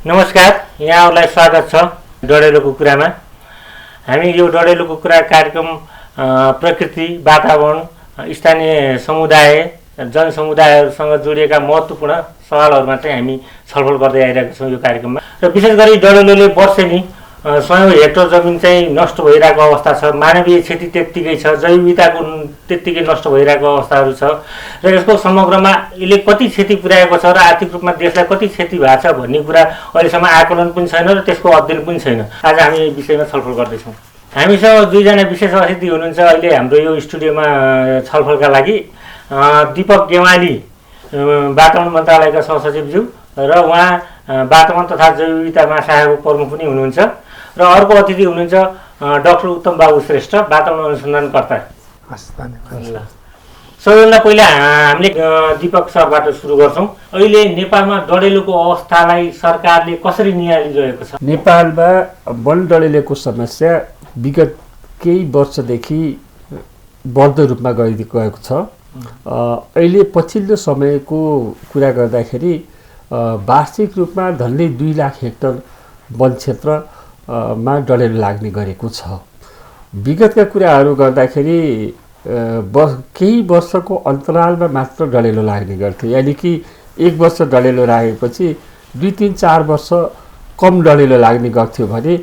नमस्कार, यहाँहरूलाई स्वागत छ डडेलोको कुरामा। हामी यो डडेलोको कुरा कार्यक्रम प्रकृति, वातावरण, स्थानीय समुदाय, जनसमुदायहरूसँग जोडिएका महत्त्वपूर्ण सवालहरूमा चाहिँ हामी छलफल गर्दै आइरहेका छौँ यो कार्यक्रममा। र विशेष गरी डडेलोले वर्षेनी 100 हेक्टर जमिन चाहिँ नष्ट भइरहेको अवस्था छ, मानवीय क्षति त्यत्तिकै छ, जैव विविधताको त्यत्तिकै नष्ट भइरहेको अवस्थाहरू छ र यसको समग्रमा यसले कति क्षति पुर्याएको छ र आर्थिक रूपमा देशलाई कति क्षति भएको छ भन्ने कुरा अहिलेसम्म आकलन पनि छैन र त्यसको अध्ययन पनि छैन। आज हामी यस विषयमा छलफल गर्दैछौँ। हामीसँग दुईजना विशेष अतिथि हुनुहुन्छ अहिले हाम्रो यो स्टुडियोमा छलफलका लागि। दीपक गेवाली वातावरण मन्त्रालयका सहसचिवज्यू र उहाँ वातावरण तथा जैव विविधता महाशाखाको प्रमुख पनि हुनुहुन्छ र अर्को अतिथि हुनुहुन्छ डाक्टर उत्तम बाबु श्रेष्ठ, वातावरण अनुसन्धानकर्ता। सबैभन्दा पहिला हामीले दीपक सरबाट सुरु गर्छौँ। अहिले नेपालमा डडेलोको अवस्थालाई सरकारले कसरी नियालिरहेको छ? नेपालमा वन डडेलोको समस्या विगत केही वर्षदेखि बढ्दो रूपमा गएको छ। अहिले पछिल्लो समयको कुरा गर्दाखेरि वार्षिक रूपमा झन्डै 2 लाख हेक्टर वन क्षेत्रमा डडेलो लाग्ने गरेको छ। विगतका कुराहरू गर्दाखेरि केही वर्षको अन्तरालमा मात्र डडेलो लाग्ने गर्थ्यो, यानि कि 1 वर्ष डडेलो लागेपछि 2-3-4 वर्ष कम डडेलो लाग्ने गर्थ्यो भने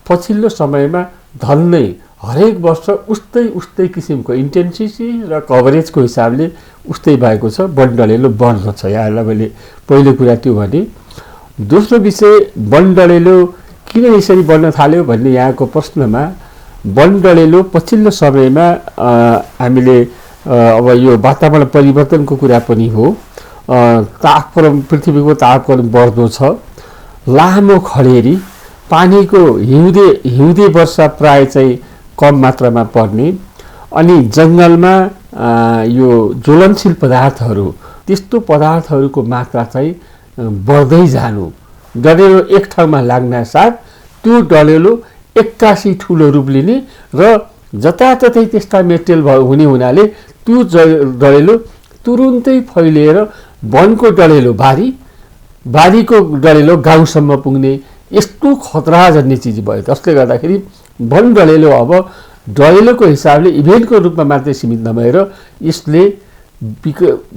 पछिल्लो समयमा झन्डै हरेक वर्ष उस्तै किसिमको इन्टेन्सिटी र कभरेजको हिसाबले उस्तै भएको छ। वन डडेलो बढ्न छ। यहाँलाई मैले पहिलो कुरा त्यो भने। दोस्रो विषय, वन डडेलो किन यसरी बढ्न थाल्यो भन्ने यहाँको प्रश्नमा, वन डडेलो पछिल्लो समयमा हामीले अब यो वातावरण परिवर्तनको कुरा पनि हो, तापक्रम, पृथ्वीको तापक्रम बढ्दो छ, लामो खडेरी, पानीको हिउँदे वर्षा प्राय चाहिँ कम मात्रामा पर्ने, अनि जङ्गलमा यो ज्वलनशील पदार्थहरू, त्यस्तो पदार्थहरूको मात्रा चाहिँ बढ्दै जानु। डडेलो एक ठाउँमा लाग्न साथ त्यो डडेलो 81 ठुलो रूप लिने र जताततै त्यस्ता मेटेरियल हुने हुनाले त्यो डडेलो तुरुन्तै फैलिएर वनको डडेलो बारीको डडेलो गाउँसम्म पुग्ने यस्तो खतरा जन्ने चिज भयो। जसले गर्दाखेरि वन डडेलो अब डडेलोको हिसाबले इभेन्टको रूपमा मात्रै सीमित नभएर यसले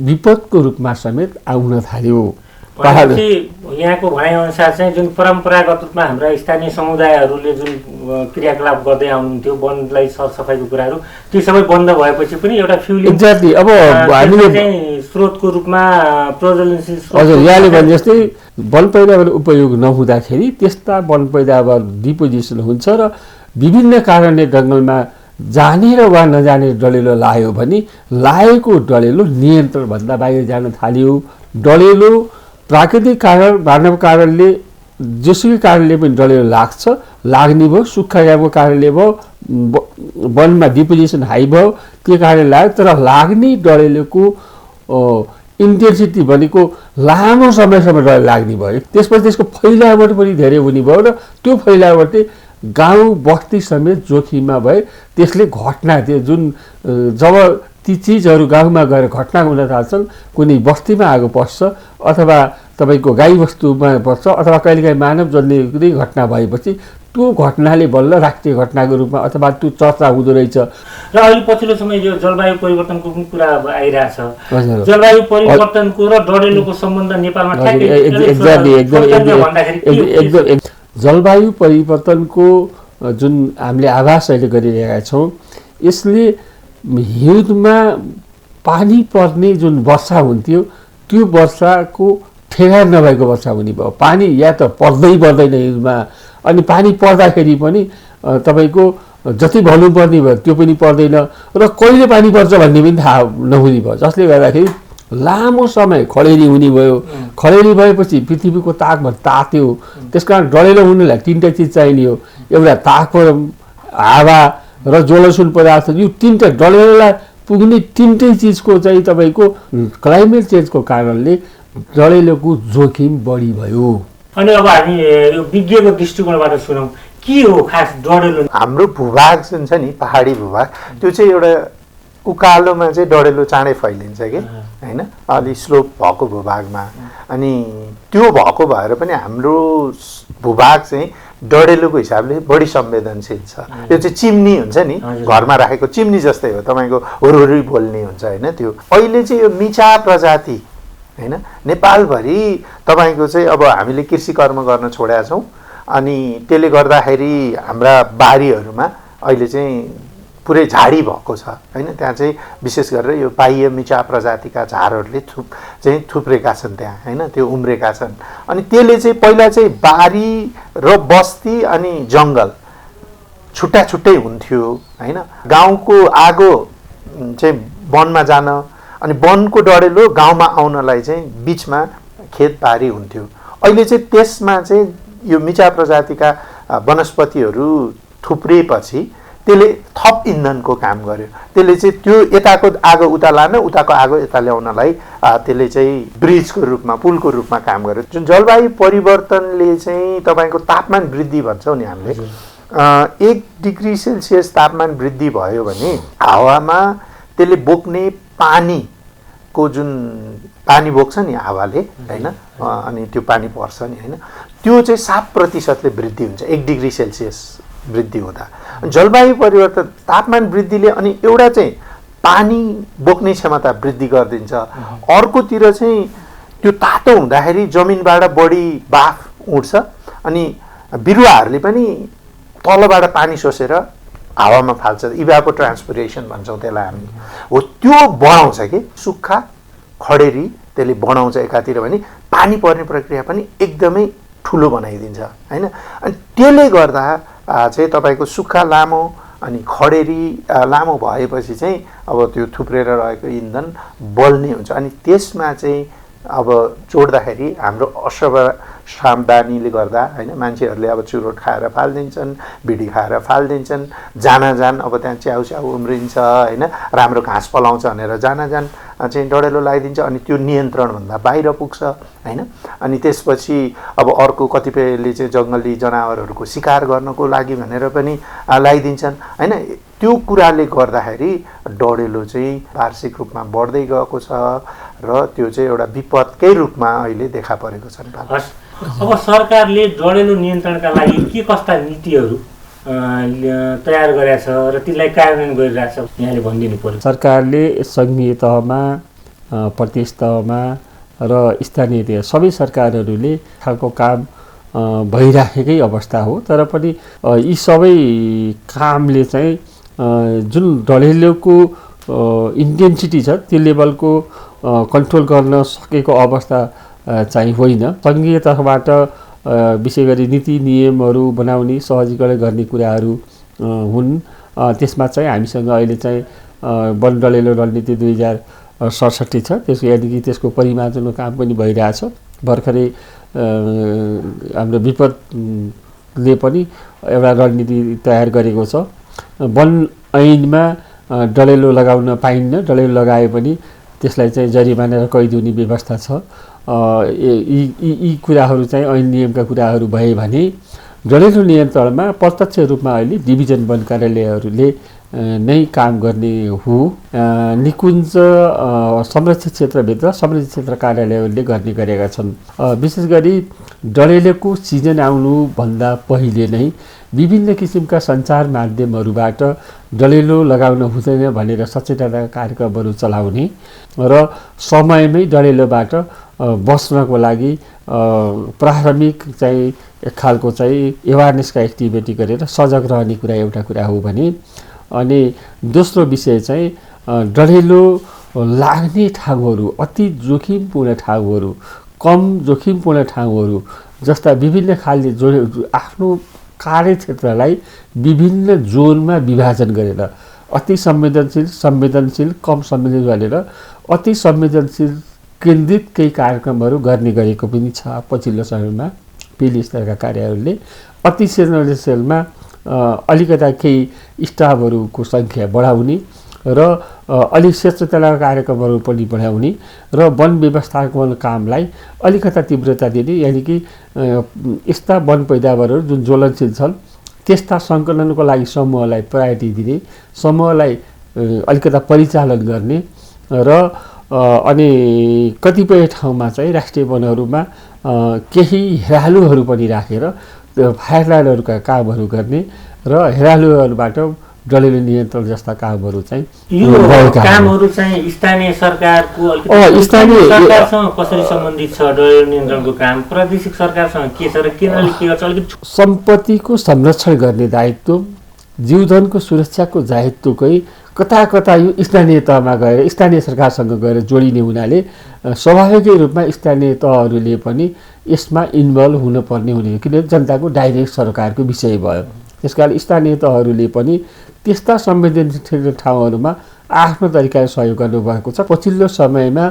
विपदको रूपमा समेत आउन थाल्यो। यहाँको भनाइअनुसार चाहिँ जुन परम्परागत रूपमा हाम्रा स्थानीय समुदायहरूले जुन क्रियाकलाप गर्दै आउनुहुन्थ्यो, वनलाई सरसफाइको कुराहरू, ती सबै बन्द भएपछि पनि एउटा फ्युलिङ एक्ज्याक्टली अब हामीले चाहिँ स्रोतको रूपमा प्रज्वलनशील हजुर यहाँले भने जस्तै वन पैदावार उपयोग नहुँदाखेरि त्यस्ता वन पैदावार डिपोजिसन हुन्छ र विभिन्न कारणले जङ्गलमा जाने र वा नजाने डडेलो लाग्यो भने लागेको डडेलो नियन्त्रणभन्दा बाहिर जान थाल्यो। डडेलो प्राकृतिक कारण, मानव कारणले, जेसुकै कारणले पनि डडेलो लाग्ने भयो, सुक्खा गएको कारणले भयो, वनमा डिपोजिसन हाई भयो, त्यो कारणले लाग्यो। तर लाग्ने डडेलोको इन्टेन्सिटी भनेको लामो समयसम्म डडेलो लाग्ने भयो। त्यसपछि त्यसको फैलावट पनि धेरै हुने भयो र त्यो फैलावटले गाउँ बस्ती समेत जोखिममा भए। त्यसले घटना त्यो जुन जब ती चिजहरू गाउँमा गएर घटना हुन थाल्छन्, कुनै बस्तीमा आगो पर्छ अथवा तपाईँको गाईबस्तुमा पर्छ अथवा कहिलेकाहीँ मानव जन्ने कुनै घटना भएपछि त्यो घटनाले बल्ल राष्ट्रिय घटनाको रूपमा अथवा त्यो चर्चा हुँदो रहेछ। र अहिले पछिल्लो समय यो जलवायु परिवर्तनको पनि कुरा आइरहेछ। जलवायु परिवर्तनको र डडेलोको सम्बन्ध नेपालमा एकदम जलवायु परिवर्तनको जुन हामीले आभास अहिले गरिरहेका छौँ, यसले हिउँदमा पानी पर्ने जुन वर्षा हुन्थ्यो त्यो वर्षाको ठेगान नभएको वर्षा हुने भयो। पानी या त पर्दैन हिउँदमा, अनि पानी पर्दाखेरि पनि तपाईँको जति भन्नुपर्ने भयो त्यो पनि पर्दैन र कहिले पानी पर्छ भन्ने पनि थाहा नहुने भयो। जसले गर्दाखेरि लामो समय खडेरी हुने भयो। खडेरी भएपछि पृथ्वीको तापमान तात्यो। त्यसकारण डडेलो हुनुलाई 3टा चिज चाहिने हो, एउटा तापक्रम, हावा र ज्वलनशील पदार्थ। यो 3टा डडेलोलाई पुग्ने 3टै चिजको चाहिँ तपाईँको क्लाइमेट चेन्जको कारणले डडेलोको जोखिम बढी भयो। अनि अब हामी यो विज्ञको दृष्टिकोणबाट सुनौँ, के हो खास डडेलो? हाम्रो भूभाग जुन छ नि, पहाडी भूभाग, त्यो चाहिँ एउटा उकालोमा चाहिँ डढेलो चाँडै फैलिन्छ कि होइन, अलि स्लोप भएको भूभागमा। अनि त्यो भएको भएर पनि हाम्रो भूभाग चाहिँ डढेलोको हिसाबले बढी संवेदनशील छ। यो चाहिँ चिम्नी हुन्छ नि, घरमा राखेको चिम्नी जस्तै हो, तपाईँको हुरहुरी बोल्ने हुन्छ होइन। त्यो अहिले चाहिँ यो मिचा प्रजाति होइन नेपालभरि तपाईँको चाहिँ अब हामीले कृषि कर्म गर्न छोडेका छौँ, अनि त्यसले गर्दाखेरि हाम्रा बारीहरूमा अहिले चाहिँ पुरै झाडी भएको छ होइन। त्यहाँ चाहिँ विशेष गरेर यो बाह्य मिचा प्रजातिका झारहरूले थुप्रेका छन् त्यहाँ होइन, त्यो उम्रेका छन्। अनि त्यसले चाहिँ पहिला चाहिँ बारी र बस्ती अनि जङ्गल छुट्टा छुट्टै हुन्थ्यो होइन। गाउँको आगो चाहिँ वनमा जान अनि वनको डढेलो गाउँमा आउनलाई चाहिँ बिचमा खेतबारी हुन्थ्यो। अहिले चाहिँ त्यसमा चाहिँ यो मिचा प्रजातिका वनस्पतिहरू थुप्रिएपछि त्यसले थप इन्धनको काम गर्यो। त्यसले चाहिँ त्यो यताको आगो उता लान, उताको आगो यता ल्याउनलाई त्यसले चाहिँ ब्रिजको रूपमा, पुलको रूपमा काम गर्यो। जुन जलवायु परिवर्तनले चाहिँ तपाईँको तापमान वृद्धि भन्छौँ नि हामीले, 1 डिग्री सेल्सियस तापमान वृद्धि भयो भने हावामा त्यसले बोक्ने पानीको जुन पानी बोक्छ नि हावाले होइन, अनि त्यो पानी पर्छ नि होइन, त्यो चाहिँ 7% वृद्धि हुन्छ 1 डिग्री सेल्सियस वृद्धि हुँदा। जलवायु परिवर्तन तापमान वृद्धिले अनि एउटा चाहिँ पानी बोक्ने क्षमता वृद्धि गरिदिन्छ, अर्कोतिर चाहिँ त्यो तातो हुँदाखेरि जमिनबाट बढी बाफ उठ्छ अनि बिरुवाहरूले पनि तलबाट पानी सोसेर हावामा फाल्छ, इभापोट्रान्सपिरेसन भन्छौँ त्यसलाई हामी। हो त्यो बढाउँछ कि सुक्खा खडेरी त्यसले बढाउँछ एकातिर भने पानी पर्ने प्रक्रिया पनि एकदमै ठुलो बनाइदिन्छ होइन। अनि त्यसले गर्दा चाहिँ तपाईँको सुक्खा लामो अनि खडेरी लामो भएपछि चाहिँ अब त्यो थुप्रेर रहेको इन्धन बल्ने हुन्छ। अनि त्यसमा चाहिँ अब जोड्दाखेरि हाम्रो असावधानीले गर्दा होइन, मान्छेहरूले अब चुरोट खाएर फालिदिन्छन्, बिडी खाएर फालिदिन्छन्, जान अब त्यहाँ च्याउ उम्रिन्छ होइन, राम्रो घाँस पलाउँछ भनेर जान चाहिँ डढेलो लगाइदिन्छ। अनि त्यो नियन्त्रणभन्दा बाहिर पुग्छ होइन। अनि त्यसपछि अब अर्को कतिपयले चाहिँ जङ्गली जनावरहरूको शिकार गर्नको लागि भनेर पनि लगाइदिन्छन् होइन। त्यो कुराले गर्दाखेरि डढेलो चाहिँ वार्षिक रूपमा बढ्दै गएको छ र त्यो चाहिँ एउटा विपदकै रूपमा अहिले देखा परेको छ नेपालमा। अब सरकारले डढेलो नियन्त्रणका लागि के कस्ता नीतिहरू तयार गरेको छ र त्यसलाई कार्यान्वयन गरिरहेछ यहाँले भनिदिनु पर्यो। सरकारले सङ्घीय तहमा, प्रदेश तहमा र स्थानीय तह सबै सरकारहरूले खालको काम भइराखेकै अवस्था हो। तर पनि यी सबै कामले चाहिँ जुन डढेलोको इन्टेन्सिटी छ त्यो लेभलको कन्ट्रोल गर्न सकेको अवस्था चाहिँ होइन। सङ्घीय तर्फबाट विशेष गरी नीति नियमहरू बनाउने सहजीकरण गर्ने कुराहरू हुन्। त्यसमा चाहिँ हामीसँग अहिले चाहिँ वन डढेलो रणनीति 2067 छ, त्यसको यानि कि त्यसको परिमार्जनको काम पनि भइरहेछ। भर्खरै हाम्रो विपदले पनि एउटा रणनीति तयार गरेको छ। वन ऐनमा डढेलो लगाउन पाइन्न, डढेलो लगाए पनि त्यसलाई चाहिँ जरिमाना र कैद हुने व्यवस्था छ। यी कुराहरू चाहिँ ऐन नियमका कुराहरू भए भने डढेलो नियन्त्रणमा प्रत्यक्ष रूपमा अहिले डिभिजन वन कार्यालयहरूले नै काम गर्ने हो। निकुञ्ज संरक्षित क्षेत्रभित्र संरक्षित क्षेत्र कार्यालयहरूले गर्ने गरेका छन्। विशेष गरी डढेलोको सिजन आउनुभन्दा पहिले नै विभिन्न किसिमका सञ्चार माध्यमहरूबाट डढेलो लगाउन हुँदैन भनेर सचेतना कार्यक्रमहरू चलाउने र समयमै डढेलोबाट बस्नको लागि प्राथमिक चाहिँ एक खालको चाहिँ एवारनेसका एक्टिभिटी गरेर सजग रहने कुरा एउटा कुरा हो भने, अनि दोस्रो विषय चाहिँ डढेलो लाग्ने ठाउँहरू, अति जोखिमपूर्ण ठाउँहरू, कम जोखिमपूर्ण ठाउँहरू जस्ता विभिन्न खालले आफ्नो कार्यक्षेत्रलाई विभिन्न जोनमा विभाजन गरेर अति संवेदनशील, कम संवेदनशील भनेर अति संवेदनशील केन्द्रित केही कार्यक्रमहरू गर्ने गरेको पनि छ। पछिल्लो समयमा पेली स्तरका कार्यहरूले अति संवेदनशीलमा अलिकता केही स्टाफहरूको सङ्ख्या बढाउने र अलिक सचेतना कार्यक्रमहरू पनि बढाउने र वन व्यवस्थापन कामलाई अलिकता तीव्रता दिने, यानि कि यस्ता वन पैदावारहरू जुन ज्वलनशील छन् त्यस्ता सङ्कलनको लागि समूहलाई प्रायोरिटी दिने, समूहलाई अलिकता परिचालन गर्ने र अनि कतिपय ठाउँमा चाहिँ राष्ट्रिय वनहरूमा केही हेरालुहरू पनि राखेर फायर लाइनहरूका कामहरू गर्ने र हेरालुहरूबाट डडेलो नियन्त्रण जस्ता कामहरू चाहिँ यो कामहरू चाहिँ स्थानीय सरकारको स्थानीय सरकारसँग कसरी सम्बन्धित छ डडेलो नियन्त्रणको काम प्रादेशिक सरकारसँग के छ र केन्द्रले के गर्छ अलिकति सम्पत्तिको संरक्षण गर्ने दायित्व जीवधनको सुरक्षाको दायित्वकै कता कता यो स्थानीय तहमा गएर स्थानीय सरकारसँग गएर जोडिने हुनाले स्वाभाविकै रूपमा स्थानीय तहहरूले पनि यसमा इन्भल्भ हुनुपर्ने हुने किनभने जनताको डाइरेक्ट सरकारको विषय भयो त्यसकारण स्थानीय तहहरूले पनि त्यस्ता संवेदनशील ठाउँहरूमा आफ्नो तरिकाले सहयोग गर्नुभएको छ पछिल्लो समयमा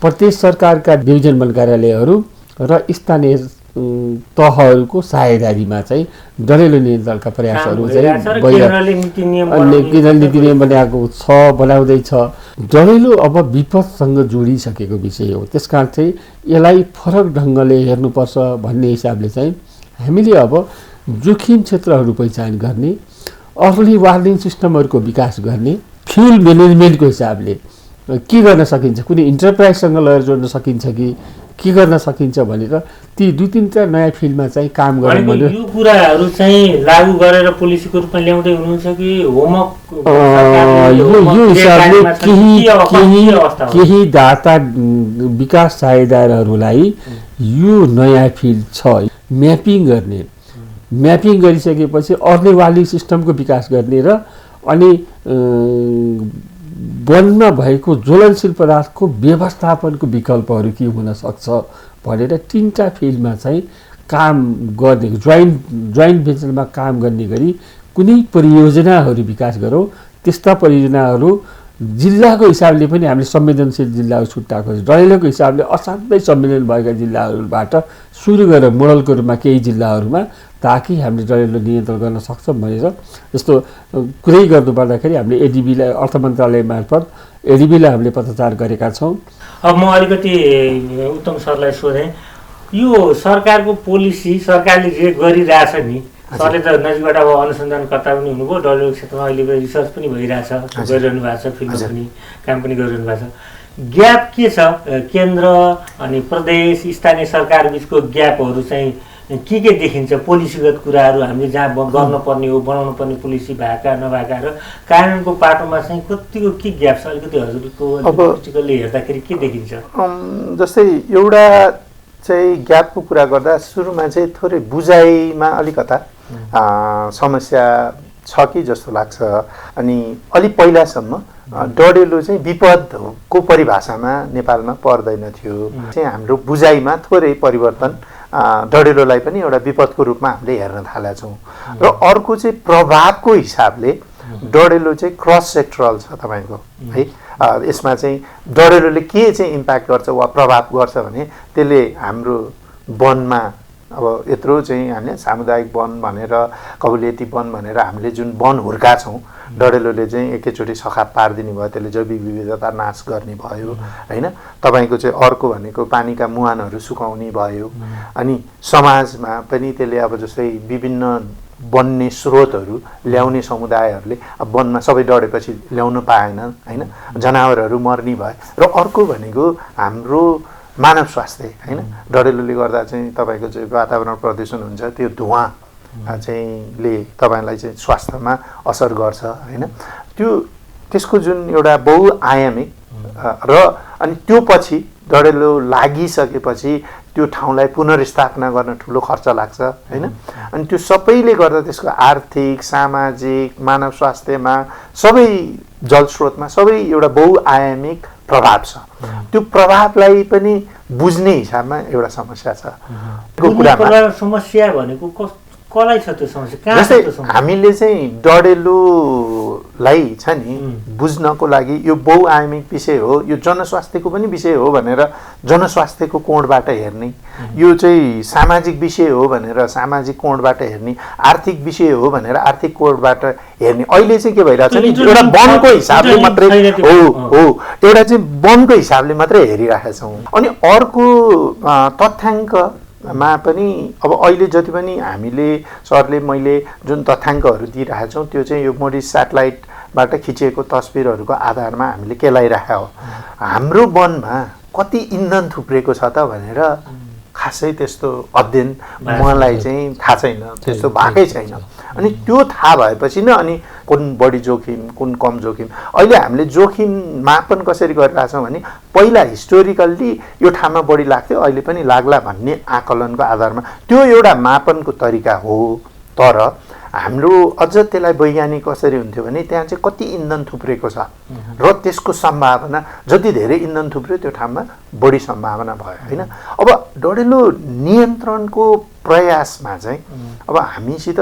प्रदेश सरकारका डिभिजन वन कार्यालयहरू र स्थानीय तहहरूको साझेदारीमा चाहिँ डडेलो नियन्त्रणका प्रयासहरू चाहिँ नीति नियम बनाएको छ बनाउँदैछ डडेलो अब विपदसँग जोडिसकेको विषय हो त्यसकारण चाहिँ यसलाई फरक ढङ्गले हेर्नुपर्छ भन्ने हिसाबले चाहिँ हामीले अब जोखिम क्षेत्रहरू पहिचान गर्ने अर्ली वार्निङ सिस्टमहरूको विकास गर्ने फ्युल म्यानेजमेन्टको हिसाबले के गर्न सकिन्छ कुनै इन्टरप्राइजसँग लगेर जोड्न सकिन्छ कि के गर्न सकिन्छ भनेर ती 2-3 नयाँ फिल्डमा चाहिँ काम गर्ने भने यो कुराहरू चाहिँ लागू गरेर पोलिसीको रूपमा ल्याउँदै हुनुहुन्छ कि होमवर्क यो हिसाबले केही दाता विकास साझेदारहरूलाई यो नयाँ फिल्ड छ म्यापिङ गर्ने म्यापिङ गरिसकेपछि अर्ली वार्निङ सिस्टमको विकास गर्ने र अनि वनमा भएको ज्वलनशील पदार्थको व्यवस्थापनको विकल्पहरू के हुन सक्छ भनेर 3टा फिल्डमा चाहिँ काम गर्ने जोइन्ट भेन्चरमा काम गर्ने गरी कुनै परियोजनाहरू विकास गरौँ त्यस्ता परियोजनाहरू जिल्लाको हिसाबले पनि हामीले संवेदनशील जिल्लाहरू छुट्याएको छ डडेलोको हिसाबले असाध्यै संवेदन भएका जिल्लाहरूबाट सुरु गरेर मोडलको रूपमा केही जिल्लाहरूमा ताकि हामीले डडेलो नियन्त्रण गर्न सक्छौँ भनेर जस्तो कुरै गर्नुपर्दाखेरि हामीले एडिबीलाई अर्थ मन्त्रालय मार्फत एडिबीलाई हामीले पत्रचार गरेका छौँ। अब म अलिकति उत्तम सरलाई सोधेँ यो सरकारको पोलिसी सरकारले जे गरिरहेछ नि सरले त नजिकबाट अब अनुसन्धानकर्ता पनि हुनुभयो डडेलो क्षेत्रमा अहिले रिसर्च पनि भइरहेछ गरिरहनु भएको छ फिल्डमा पनि काम पनि गरिरहनु भएको छ ग्याप के छ केन्द्र अनि प्रदेश स्थानीय सरकार बिचको ग्यापहरू चाहिँ के देखिन्छ पोलिसीगत कुराहरू हामीले जहाँ गर्नुपर्ने हो बनाउनु पर्ने पोलिसी भएका नभएका र कानुनको पाटोमा चाहिँ कतिको के ग्याप छ अलिकति हजुरको दृष्टिकोणले हेर्दाखेरि के देखिन्छ जस्तै एउटा चाहिँ ग्यापको कुरा गर्दा सुरुमा चाहिँ थोरै बुझाइमा अलिकता समस्या छ कि जस्तो लाग्छ अनि अलि पहिलासम्म डडेलो चाहिँ विपदको परिभाषामा नेपालमा पर्दैन थियो चाहिँ हाम्रो बुझाइमा थोरै परिवर्तन डडेलोलाई पनि एउटा विपदको रूपमा हामीले हेर्न थालेका छौँ र अर्को चाहिँ प्रभावको हिसाबले डडेलो चाहिँ क्रस सेक्टरल छ तपाईँको है यसमा चाहिँ डडेलोले के चाहिँ इम्प्याक्ट गर्छ वा प्रभाव गर्छ भने त्यसले हाम्रो वनमा अब यत्रो चाहिँ हामीले सामुदायिक वन भनेर कबुलियती वन भनेर हामीले जुन वन हुर्का छौँ डडेलोले चाहिँ एकैचोटि सखाप पारिदिने भयो त्यसले जैविक विविधता नाश गर्ने भयो होइन तपाईँको चाहिँ अर्को भनेको पानीका मुहानहरू सुकाउने भयो अनि समाजमा पनि त्यसले अब जस्तै विभिन्न बन्ने स्रोतहरू ल्याउने समुदायहरूले अब वनमा सबै डढेपछि ल्याउन पाएन होइन जनावरहरू मर्ने भए र अर्को भनेको हाम्रो मानव स्वास्थ्य होइन डडेलोले गर्दा चाहिँ तपाईँको चाहिँ वातावरण प्रदूषण हुन्छ त्यो धुवाँ चाहिँले तपाईँलाई चाहिँ स्वास्थ्यमा असर गर्छ होइन त्यसको जुन एउटा बहुआयामिक र अनि त्यो पछि डडेलो लागिसकेपछि त्यो ठाउँलाई पुनर्स्थापना गर्न ठुलो खर्च लाग्छ होइन अनि त्यो सबैले गर्दा त्यसको आर्थिक सामाजिक मानव स्वास्थ्यमा सबै जलस्रोतमा सबै एउटा बहुआयामिक प्रभाव छ त्यो प्रभावलाई पनि बुझ्ने हिसाबमा एउटा समस्या छ समस्या भनेको कसलाई छ त्यो समस्या जस्तै हामीले चाहिँ डडेलोलाई छ नि बुझ्नको लागि यो बहुआयामिक विषय हो यो जनस्वास्थ्यको पनि विषय हो भनेर जनस्वास्थ्यको कोणबाट हेर्ने यो चाहिँ सामाजिक विषय हो भनेर सामाजिक कोणबाट हेर्ने आर्थिक विषय हो भनेर आर्थिक कोणबाट हेर्ने अहिले चाहिँ के भइरहेछ नि एउटा वनको हिसाबले मात्रै हो एउटा चाहिँ वनको हिसाबले मात्रै हेरिरहेका छौँ अनि अर्को तथ्याङ्क मा पनि अब अहिले जति पनि हामीले सरले मैले जुन तथ्याङ्कहरू दिइरहेका छौँ त्यो चाहिँ यो मोडिस स्याटेलाइटबाट खिचिएको तस्बिरहरूको आधारमा हामीले केलाइरहेका हो। हाम्रो वनमा कति इन्धन थुप्रेको छ त भनेर खासै त्यस्तो अध्ययन मलाई चाहिँ थाहा छैन, त्यस्तो भएकै छैन। अनि त्यो थाहा भएपछि नै अनि कुन बढी जोखिम कुन कम जोखिम, अहिले हामीले जोखिम मापन कसरी गरिरहेछौँ भने पहिला हिस्टोरिकल्ली यो ठाउँमा बढी लाग्थ्यो अहिले पनि लाग्ला भन्ने आकलनको आधारमा त्यो एउटा मापनको तरिका हो। तर हाम्रो अझ त्यसलाई वैज्ञानिक कसरी हुन्थ्यो भने त्यहाँ चाहिँ कति इन्धन थुप्रेको छ र त्यसको सम्भावना जति धेरै इन्धन थुप्र्यो त्यो ठाउँमा बढी सम्भावना भयो होइन। अब डढेलो नियन्त्रणको प्रयासमा चाहिँ अब हामीसित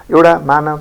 एउटा मानव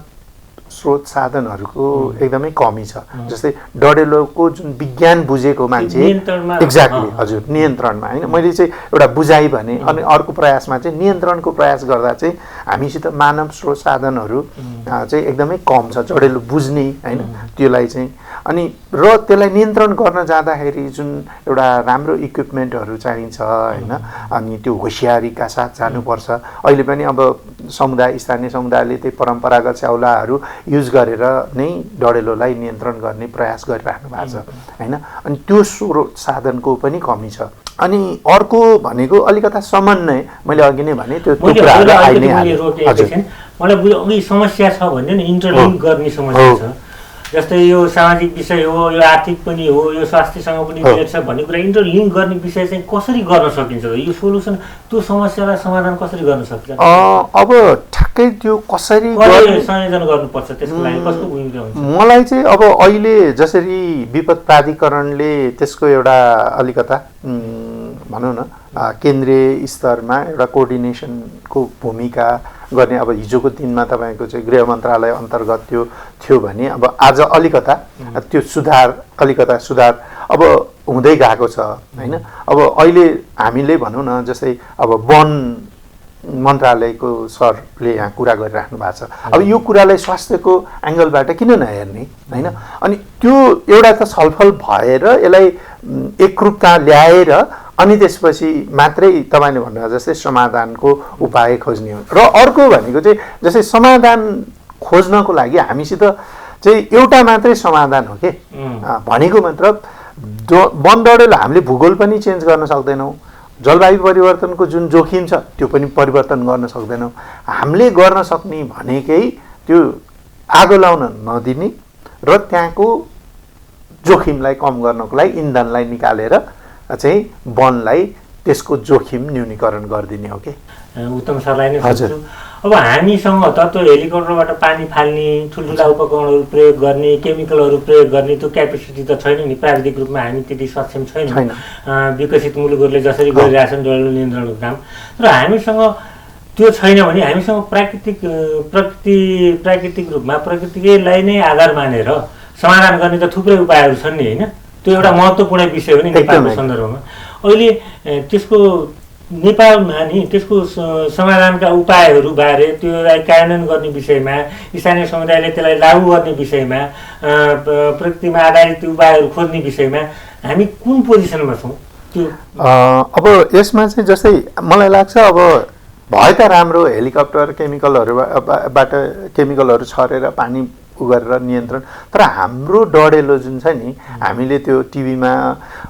स्रोत साधनहरूको एकदमै कमी छ। जस्तै डढेलोको जुन विज्ञान बुझेको मान्छे एक्ज्याक्टली हजुर नियन्त्रणमा होइन, मैले चाहिँ एउटा बुझाइ भने अनि अर्को प्रयासमा चाहिँ नियन्त्रणको प्रयास गर्दा चाहिँ हामीसित मानव स्रोत साधनहरू चाहिँ एकदमै कम छ डढेलो बुझ्ने होइन त्यसलाई चाहिँ। अनि र त्यसलाई नियन्त्रण गर्न जाँदाखेरि जुन एउटा राम्रो इक्विपमेन्टहरू चाहिन्छ होइन, अनि त्यो होसियारीका साथ जानुपर्छ। अहिले पनि अब समुदाय स्थानीय समुदायले त्यही परम्परागत स्याउलाहरू युज गरेर नै डढेलोलाई नियन्त्रण गर्ने प्रयास गरिराख्नु भएको छ होइन। अनि त्यो स्रोत साधनको पनि कमी छ। अनि अर्को भनेको अलिकता समन्वय, मैले अघि नै भने त्यो टुक्राहरू आइ नै हाल्यो। हजुर मलाई अघि समस्या छ भन्ने नि इन्टरलिङ्क गर्ने समस्या छ। जस्तै यो सामाजिक विषय हो, यो आर्थिक पनि हो, यो स्वास्थ्यसँग पनि रिलेट छ भन्ने कुरा इन्टरलिङ्क गर्ने विषय चाहिँ कसरी गर्न सकिन्छ त? यो सोलुसन त्यो समस्यालाई समाधान कसरी गर्न सकिन्छ? अब ठ्याक्कै त्यो कसरी संयोजन गर्नुपर्छ त्यसको लागि कस्तो भूमिका हुन्छ? मलाई चाहिँ अब अहिले जसरी विपद प्राधिकरणले त्यसको एउटा अलिकता भनौँ न केन्द्रीय स्तरमा एउटा कोअर्डिनेसनको भूमिका गर्ने, अब हिजोको दिनमा तपाईँको चाहिँ गृह मन्त्रालय अन्तर्गत त्यो थियो भने अब आज अलिकता त्यो अलिकता सुधार अब हुँदै गएको छ होइन। अब अहिले हामीले भनौँ न जस्तै अब वन मन्त्रालयको सरले यहाँ कुरा गरिराख्नु भएको छ। अब यो कुरालाई स्वास्थ्यको एङ्गलबाट किन नहेर्ने होइन? अनि त्यो एउटा त छलफल भएर यसलाई एकरूपता ल्याएर अनि त्यसपछि मात्रै तपाईँले भन्नुभयो जस्तै समाधानको उपाय खोज्ने हो। र अर्को भनेको चाहिँ जस्तै समाधान खोज्नको लागि हामीसित चाहिँ एउटा मात्रै समाधान हो कि भनेको मतलब वन डढेलो हामीले भूगोल पनि चेन्ज गर्न सक्दैनौँ, जलवायु परिवर्तनको जुन जोखिम छ त्यो पनि परिवर्तन गर्न सक्दैनौँ। हामीले गर्न सक्ने भनेकै त्यो आगो लाउन नदिने र त्यहाँको जोखिमलाई कम गर्नको लागि इन्धनलाई निकालेर चाहिँ वनलाई त्यसको जोखिम न्यूनीकरण गरिदिने हो कि। उत्तम सरलाई नै सोध्छु। अब हामीसँग त त्यो हेलिकप्टरबाट पानी फाल्ने ठुल्ठुला उपकरणहरू प्रयोग गर्ने केमिकलहरू प्रयोग गर्ने त्यो क्यापेसिटी त छैन नि, प्राविधिक रूपमा हामी त्यति सक्षम छैनौँ विकसित मुलुकहरूले जसरी गरिरहेछन् डढेलो नियन्त्रणको काम। तर हामीसँग त्यो छैन भने हामीसँग प्राकृतिक रूपमा प्रकृतिलाई नै आधार मानेर समाधान गर्ने त थुप्रै उपायहरू छन् नि होइन। त्यो एउटा महत्त्वपूर्ण विषय हो नि नेपालको सन्दर्भमा। अहिले त्यसको नेपालमा नि त्यसको समाधानका उपायहरू बारे त्यसलाई कार्यान्वयन गर्ने विषयमा स्थानीय समुदायले त्यसलाई लागू गर्ने विषयमा प्रकृतिमा आधारित उपायहरू खोज्ने विषयमा हामी कुन पोजिसनमा छौँ? त्यो अब यसमा चाहिँ जस्तै मलाई लाग्छ अब भए त राम्रो हेलिकप्टर केमिकलहरू छरेर पानी गरेर नियन्त्रण, तर हाम्रो डढेलो जुन छ नि हामीले त्यो टिभीमा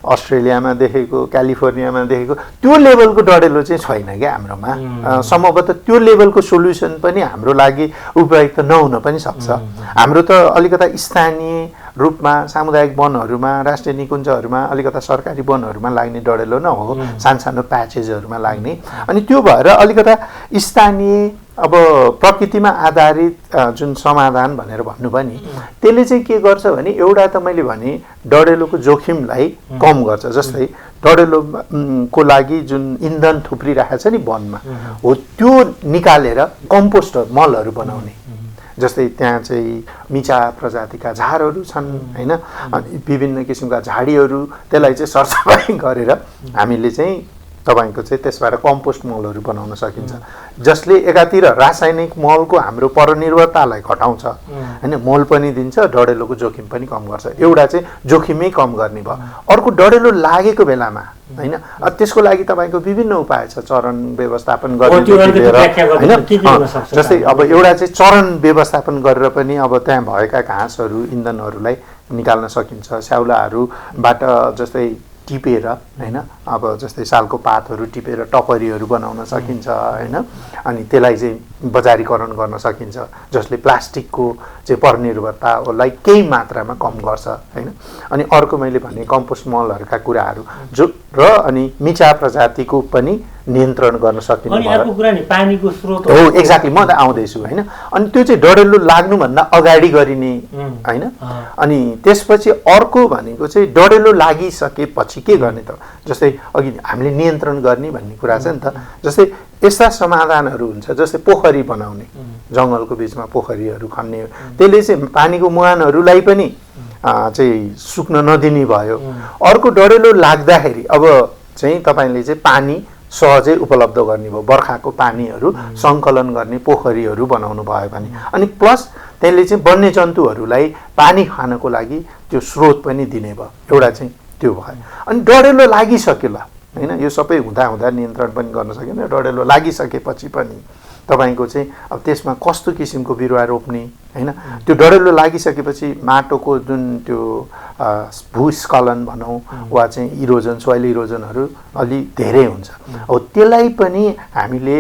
अस्ट्रेलियामा देखेको क्यालिफोर्नियामा देखेको त्यो लेभलको डढेलो चाहिँ छैन क्या हाम्रोमा। सम्भवतः त्यो लेभलको सोल्युसन पनि हाम्रो लागि उपयुक्त नहुन पनि सक्छ। हाम्रो त अलिकता स्थानीय रूपमा सामुदायिक वनहरूमा राष्ट्रिय निकुञ्जहरूमा अलिकता सरकारी वनहरूमा लाग्ने डढेलो न हो, सानो प्याचेजहरूमा लाग्ने। अनि त्यो भएर अलिकता स्थानीय अब प्रकृतिमा आधारित जुन समाधान भनेर भन्नु पनि त्यसले चाहिँ के गर्छ भने एउटा त मैले भने डढेलोको जोखिमलाई कम गर्छ। जस्तै डढेलोको लागि जुन इन्धन थुप्रिरहेको छ नि वनमा हो त्यो निकालेर कम्पोस्ट मलहरू बनाउने। जस्तै त्यहाँ चाहिँ मिचा प्रजातिका झारहरू छन् होइन, अनि विभिन्न किसिमका झाडीहरू त्यसलाई चाहिँ सरसफाइ गरेर हामीले चाहिँ तपाईँको चाहिँ त्यसबाट कम्पोस्ट मलहरू बनाउन सकिन्छ, जसले एकातिर रासायनिक मलको हाम्रो परनिर्भरतालाई घटाउँछ होइन, मल पनि दिन्छ, डढेलोको जोखिम पनि कम गर्छ। एउटा चाहिँ जोखिमै कम गर्ने भयो। अर्को डढेलो लागेको बेलामा होइन, त्यसको लागि तपाईँको विभिन्न उपाय छ, चरण व्यवस्थापन गर्ने होइन। जस्तै अब एउटा चाहिँ चरण व्यवस्थापन गरेर पनि अब त्यहाँ भएका घाँसहरू इन्धनहरूलाई निकाल्न सकिन्छ। स्याउलाहरूबाट जस्तै टिपेर होइन, अब जस्तै सालको पातहरू टिपेर टपरीहरू बनाउन सकिन्छ होइन, अनि त्यसलाई चाहिँ बजारीकरण गर्न सकिन्छ, जसले प्लास्टिकको चाहिँ परनिर्भरतालाई केही मात्रामा कम गर्छ होइन। अनि अर्को मैले भने कम्पोस्ट मलहरूका कुराहरू जो र अनि मिचा प्रजातिको पनि नियन्त्रण गर्न सकिने पानीको स्रोत हो। एक्ज्याक्टली, म त आउँदैछु होइन। अनि त्यो चाहिँ डढेलो लाग्नुभन्दा अगाडि गरिने होइन। अनि त्यसपछि अर्को भनेको चाहिँ डढेलो लागिसकेपछि के गर्ने त, जस्तै अघि हामीले नियन्त्रण गर्ने भन्ने कुरा छ नि त। जस्तै यस्ता समाधानहरू हुन्छ, जस्तै पोखरी बनाउने, जङ्गलको बिचमा पोखरीहरू खन्ने, त्यसले चाहिँ पानीको मुहानहरूलाई पनि चाहिँ सुक्न नदिने भयो। अर्को डढेलो लाग्दाखेरि अब चाहिँ तपाईँले चाहिँ पानी सहजै उपलब्ध गर्ने भयो, बर्खाको पानीहरू सङ्कलन गर्ने पोखरीहरू बनाउनु भयो भने। अनि प्लस त्यसले चाहिँ वन्यजन्तुहरूलाई पानी खानको लागि त्यो स्रोत पनि दिने भयो, एउटा चाहिँ त्यो भयो। अनि डढेलो लागिसक्यो ल होइन, यो सबै हुँदा नियन्त्रण पनि गर्न सकिन्छ। डढेलो लागिसकेपछि पनि तपाईँको चाहिँ अब त्यसमा कस्तो किसिमको बिरुवा रोप्ने होइन, त्यो डढेलो लागिसकेपछि माटोको जुन त्यो भूस्खलन भनौँ वा चाहिँ इरोजन, सोइल इरोजनहरू अलि धेरै हुन्छ। अब त्यसलाई पनि हामीले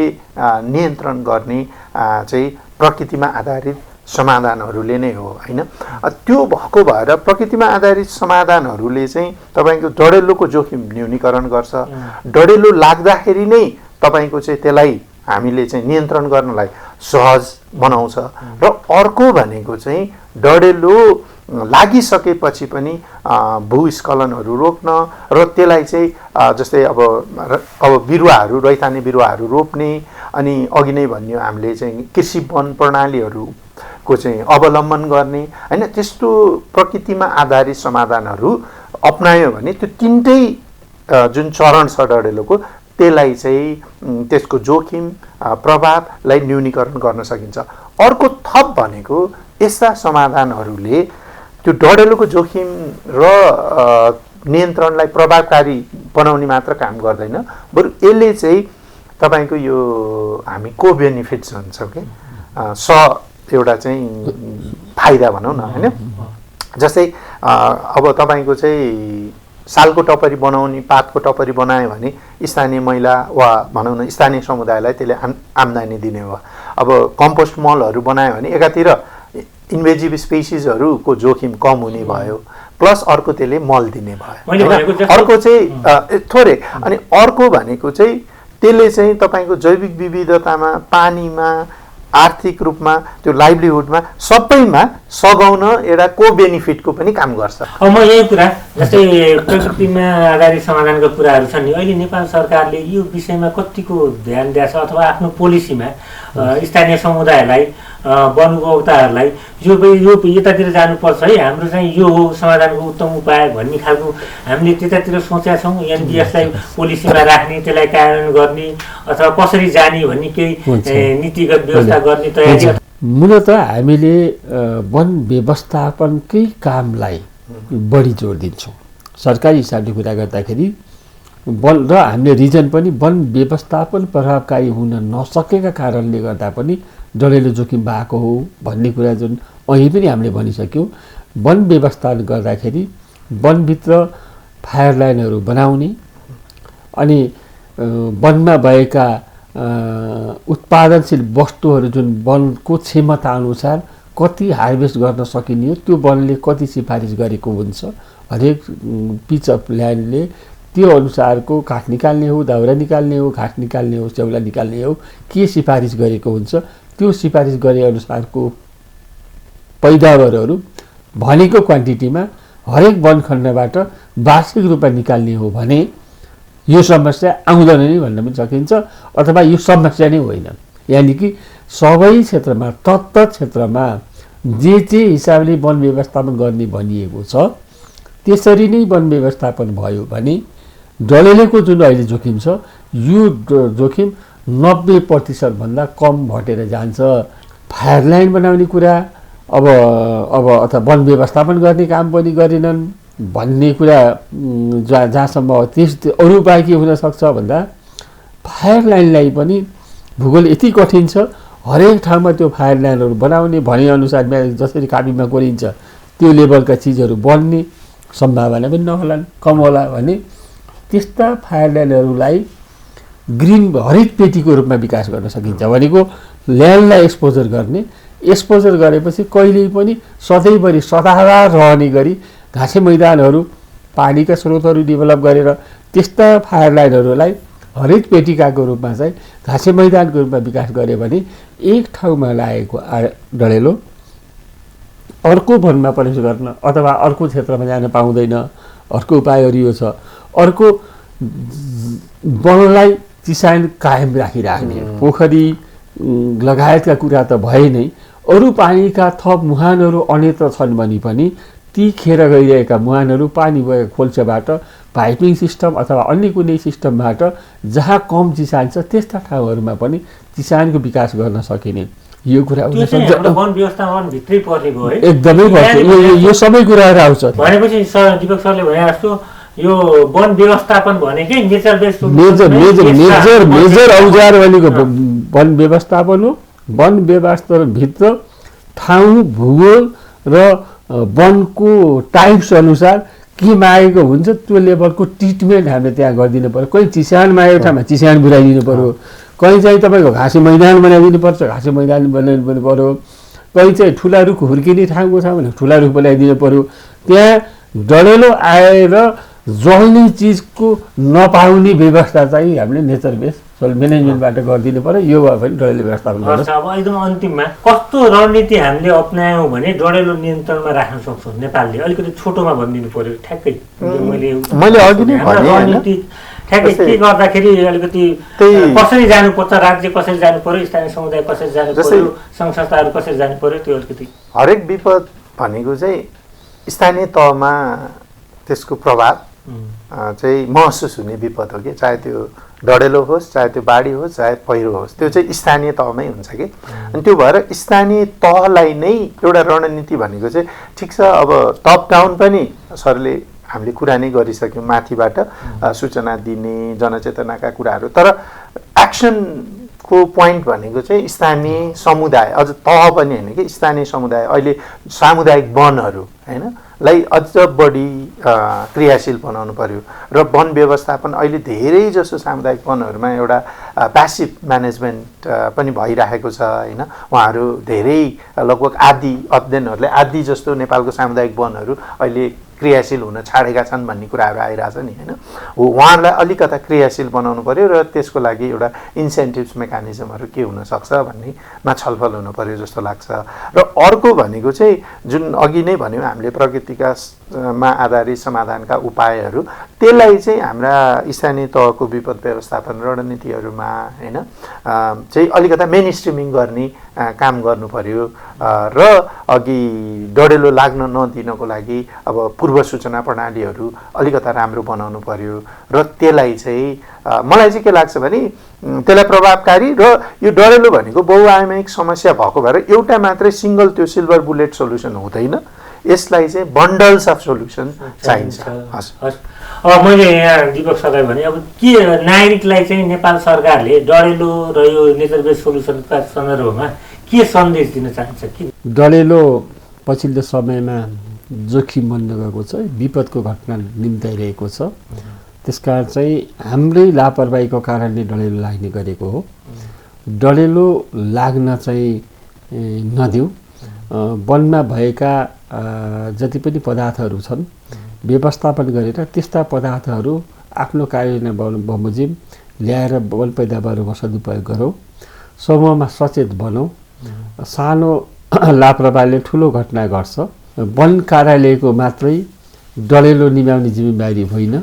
नियन्त्रण गर्ने चाहिँ प्रकृतिमा आधारित समाधानहरूले नै हो होइन। त्यो भएको भएर प्रकृतिमा आधारित समाधानहरूले चाहिँ तपाईँको डढेलोको जोखिम न्यूनीकरण गर्छ। डढेलो लाग्दाखेरि नै तपाईँको चाहिँ त्यसलाई हामीले चाहिँ नियन्त्रण गर्नलाई सहज बनाउँछ। र अर्को भनेको चाहिँ डढेलो लागिसकेपछि पनि भूस्खलनहरू रोक्न र त्यसलाई चाहिँ जस्तै अब बिरुवाहरू, रैथाने बिरुवाहरू रोप्ने, अनि अघि नै भनियो हामीले चाहिँ कृषि वन प्रणालीहरूको चाहिँ अवलम्बन गर्ने होइन। त्यस्तो प्रकृतिमा आधारित समाधानहरू अपनायो भने त्यो तिनटै जुन चरण छ डढेलोको, त्यसलाई चाहिँ त्यसको जोखिम प्रभावलाई न्यूनीकरण गर्न सकिन्छ। अर्को थप भनेको यस्ता समाधानहरूले त्यो डढेलोको जोखिम र नियन्त्रणलाई प्रभावकारी बनाउने मात्र काम गर्दैन, बरु यसले चाहिँ तपाईँको यो हामी को बेनिफिट्स हुन्छ कि एउटा चाहिँ फाइदा भनौँ न होइन। जस्तै अब तपाईँको चाहिँ सालको टपरी बनाउने, पातको टपरी बनायो भने स्थानीय महिला वा भनौँ न स्थानीय समुदायलाई त्यसले आम्दानी दिने भयो। अब कम्पोस्ट मलहरू बनायो भने एकातिर इन्भेजिभ स्पेसिसहरूको जोखिम कम हुने भयो, प्लस अर्को त्यसले मल दिने भयो। अर्को चाहिँ थोरै, अनि अर्को भनेको चाहिँ त्यसले चाहिँ तपाईँको जैविक विविधतामा, पानीमा, आर्थिक रूपमा, त्यो लाइभलीहुडमा सबैमा सघाउन एउटा को बेनिफिटको पनि काम गर्छ। अब म यही कुरा जस्तै प्रकृतिमा आधारित समाधानका कुराहरू छन् नि, अहिले नेपाल सरकारले यो विषयमा कतिको ध्यान दिएको छ, अथवा आफ्नो पोलिसीमा स्थानीय समुदायलाई, वन उपभोक्ताहरूलाई यो यतातिर जानुपर्छ है, हाम्रो चाहिँ यो हो समाधानको उत्तम उपाय भन्ने खालको हामीले त्यतातिर सोचेका छौँ। एनपिएसलाई पोलिसीमा राख्ने, त्यसलाई कार्यान्वयन गर्ने, अथवा कसरी जाने भन्ने केही नीतिगत व्यवस्था गर्ने तयारी। मूलत हामीले वन व्यवस्थापनकै कामलाई बढी जोड दिन्छौँ। सरकारी हिसाबले कुरा गर्दाखेरि वन र हामीले रिजन पनि वन व्यवस्थापन प्रभावकारी हुन नसकेका कारणले गर्दा पनि डढेलो जोखिम भएको हो भन्ने कुरा जुन अहिले पनि हामीले भनिसक्यौँ। वन व्यवस्थापन गर्दाखेरि वनभित्र फायर लाइनहरू बनाउने, अनि वनमा भएका उत्पादनशील वस्तुहरू जुन वनको क्षमता अनुसार कति हार्भेस्ट गर्न सकिने हो, त्यो वनले कति सिफारिस गरेको हुन्छ, हरेक पिच अफ ल्यान्डले त्यो अनुसारको काठ निकाल्ने हो, दाउरा निकाल्ने हो, घाँस निकाल्ने हो, स्याउला निकाल्ने हो, के सिफारिस गरेको हुन्छ, त्यो सिफारिस गरे अनुसारको पैदावारहरू भनेको क्वान्टिटीमा हरेक वन खण्डबाट वार्षिक रूपमा निकाल्ने हो भने यो समस्या आउँदैन नै भन्न पनि सकिन्छ, अथवा यो समस्या नै होइन। यानि कि सबै क्षेत्रमा, तत्त क्षेत्रमा जे हिसाबले वन व्यवस्थापन गर्ने भनिएको छ त्यसरी नै वन व्यवस्थापन भयो भने डडेलोको जुन अहिले जोखिम छ यो जोखिम 90% भन्दा कम घटेर जान्छ। फायर लाइन बनाउने कुरा अब अथवा वन व्यवस्थापन गर्ने काम पनि गरेनन् भन्ने कुरा जहाँसम्म त्यस अरू उपाय के हुन सक्छ भन्दा फायर लाइनलाई पनि भूगोल यति कठिन छ, हरेक ठाउँमा त्यो फायर लाइनहरू बनाउने भनेअनुसार जसरी काबीमा कोरिन्छ त्यो लेभलका चिजहरू बन्ने सम्भावना पनि नहोलान्, कम होला भने त्यस्ता फायर लाइनहरूलाई ग्रिन हरित पेटीको रूपमा विकास गर्न सकिन्छ। भनेको ल्यान्डलाई एक्सपोजर गर्ने, एक्सपोजर गरेपछि कहिल्यै पनि सधैँभरि सदाबहार रहने गरी घाँसे मैदानहरू, पानीका स्रोतहरू डेभलप गरेर त्यस्ता फायर लाइनहरूलाई हरित पेटिकाको रूपमा चाहिँ घाँसे मैदानको रूपमा विकास गर्यो भने एक ठाउँमा लागेको डडेलो अर्को वनमा प्रवेश गर्न अथवा अर्को क्षेत्रमा जान पाउँदैन। अर्को उपायहरू यो छ, अर्को वनलाई चिसान कायम राखिराख्ने, पोखरी लगायतका कुरा त भए नै अरू पानीका थप मुहानहरू अन्यत्र छन् भने पनि ती खेर गइरहेका मुहानहरू पानी गएको खोल्छाबाट पाइपिङ सिस्टम अथवा अन्य कुनै सिस्टमबाट जहाँ कम चिसान छ त्यस्ता ठाउँहरूमा पनि चिसानको विकास गर्न सकिने यो कुरा वन व्यवस्थापन भित्रै पर्ने भयो है। एकदमै पर्छ, यो सबै कुराहरू आउँछ। भनेपछि सर दिपक सरले भने जस्तो यो वन व्यवस्थापन भनेकै नेचर बेस्ड मेजर औजार भनेको वन व्यवस्थापन हो। वन व्यवस्थापनभित्र ठाउँ, भूगोल र वनको टाइप्स अनुसार के मागेको हुन्छ त्यो लेभलको ट्रिटमेन्ट हामीले त्यहाँ गरिदिनु पर्यो। कहीँ चिसान मागेको ठाउँमा चिसान बुझाइदिनु पर्यो, कहीँ चाहिँ तपाईँको घाँसे मैदान बनाइदिनु पर्छ, घाँसे मैदान बनाइदिनु पर्यो, कहीँ चाहिँ ठुला रुख हुर्किने ठाउँको छ भने ठुला रुख बनाइदिनु पर्यो। त्यहाँ डडेलो आएर जल्ने चिजको नपाउने व्यवस्था चाहिँ हामीले नेचर बेस्ड म्यानेजमेन्टबाट गरिदिनु पर्यो। यो भयो भने डडेलो व्यवस्थापन गर्छ। अब एकदम अन्तिममा कस्तो रणनीति हामीले अप्नायौँ भने डडेलो नियन्त्रणमा राख्न सक्छौँ नेपालले? अलिकति छोटोमा भनिदिनु पर्यो ठ्याक्कै। मैले अघि नै भने रणनीति ठ्याक्कै के गर्दाखेरि अलिकति कसरी जानुपर्छ, राज्य कसरी जानु पर्यो, स्थानीय समुदाय कसरी जानु पर्यो, सङ्घ संस्थाहरू कसरी जानु पर्यो, त्यो अलिकति हरेक विपद भनेको चाहिँ स्थानीय तहमा त्यसको प्रभाव चाहिँ महसुस हुने विपद हो कि, चाहे त्यो डडेलो होस्, चाहे त्यो बाढी होस्, चाहे पहिरो होस्, त्यो चाहिँ स्थानीय तहमै हुन्छ कि। अनि त्यो भएर स्थानीय तहलाई नै एउटा रणनीति भनेको चाहिँ ठिक छ। अब टप डाउन पनि सरले हामीले कुरा नै गरिसक्यौँ, माथिबाट सूचना दिने जनचेतनाका कुराहरू, तर एक्सनको पोइन्ट भनेको चाहिँ स्थानीय समुदाय, अझ तह पनि होइन कि स्थानीय समुदाय। अहिले सामुदायिक वनहरू होइन लाई अझ बढी क्रियाशील बनाउनु पर्यो र वन व्यवस्थापन अहिले धेरै जसो सामुदायिक वनहरूमा एउटा प्यासिभ म्यानेजमेन्ट पनि भइरहेको छ होइन। उहाँहरू धेरै लगभग आधी अध्ययनहरूले आधी जस्तो नेपालको सामुदायिक वनहरू अहिले क्रियाशील हुन छाडेका छन् भन्ने कुराहरू आइरहेछ नि होइन। उहाँहरूलाई अलिकता क्रियाशील बनाउनु पर्यो र त्यसको लागि एउटा इन्सेन्टिभ्स मेकानिजमहरू के हुनसक्छ भन्नेमा छलफल हुनु पर्यो जस्तो लाग्छ। र अर्को भनेको चाहिँ जुन अघि नै भन्यौँ हामीले प्रकृतिमा आधारित समाधानका उपायहरू, त्यसलाई चाहिँ हाम्रा स्थानीय तहको विपद व्यवस्थापन रणनीतिहरूमा होइन चाहिँ अलिकता मेन स्ट्रिमिङ गर्ने काम गर्नु पर्यो। र अघि डडेलो लाग्न नदिनको लागि अब पूर्व सूचना प्रणालीहरू अलिकता राम्रो बनाउनु पर्यो र त्यसलाई चाहिँ मलाई चाहिँ के लाग्छ भने त्यसलाई प्रभावकारी र यो डडेलो भनेको बहुआयामिक समस्या भएको भएर एउटा मात्रै सिङ्गल त्यो सिल्भर बुलेट सोल्युसन हुँदैन, यसलाई चाहिँ बन्डल्स अफ सोल्युसन चाहिन्छ। मैले यहाँ दिपक सरलाई भने अब के नागरिकलाई चाहिँ नेपाल सरकारले डडेलो र यो नेचर बेस्ड सोल्युसनका सन्दर्भमा के सन्देश दिन चाहन्छ? कि डडेलो पछिल्लो समयमा जोखिम बन्न गएको छ, विपदको घटना निम्ताइरहेको छ। त्यसकारण चाहिँ हाम्रै लापरवाहीको कारणले डडेलो लाग्ने गरेको हो। डडेलो लाग्न चाहिँ नदिउँ। वनमा भएका जति पनि पदार्थहरू छन् व्यवस्थापन गरेर त्यस्ता पदार्थहरू आफ्नो कार्यान्वयन बमोजिम ल्याएर वन पैदावारको सदुपयोग गरौँ। समूहमा सचेत बनौँ। सानो लापरवाहीले ठुलो घटना गर्छ। वन कार्यालयको मात्रै डडेलो निभाउने जिम्मेवारी होइन,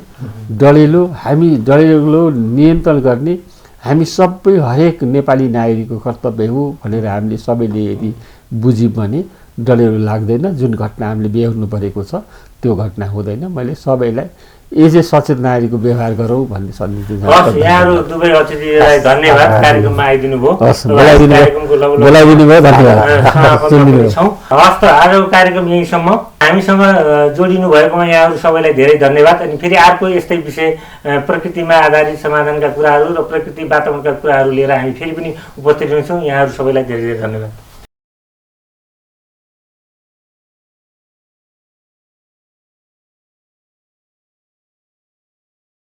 डडेलो नियन्त्रण गर्ने हामी सबै हरेक नेपाली नागरिकको कर्तव्य हो भनेर हामीले सबैले यदि बुझ्यौँ भने डडेलो लाग्दैन। जुन घटना हामीले बेहोर्नु परेको छ त्यो घटना हुँदैन। मैले सबैलाई एज ए सचेत नागरिकको व्यवहार गरौँ भन्ने सन्देश दिन हस्, यहाँहरू दुवै अतिथिलाई धन्यवाद कार्यक्रममा आइदिनु भयो। हस्, बोलाइदिनु भयो, धन्यवाद। हस् त, आजको कार्यक्रम यहीँसम्म। हामीसँग जोडिनु भएकोमा यहाँहरू सबैलाई धेरै धन्यवाद। अनि फेरि अर्को यस्तै विषय प्रकृतिमा आधारित समाधानका कुराहरू र प्रकृति वातावरणका कुराहरू लिएर हामी फेरि पनि उपस्थित हुन्छौँ। यहाँहरू सबैलाई धेरै धेरै धन्यवाद।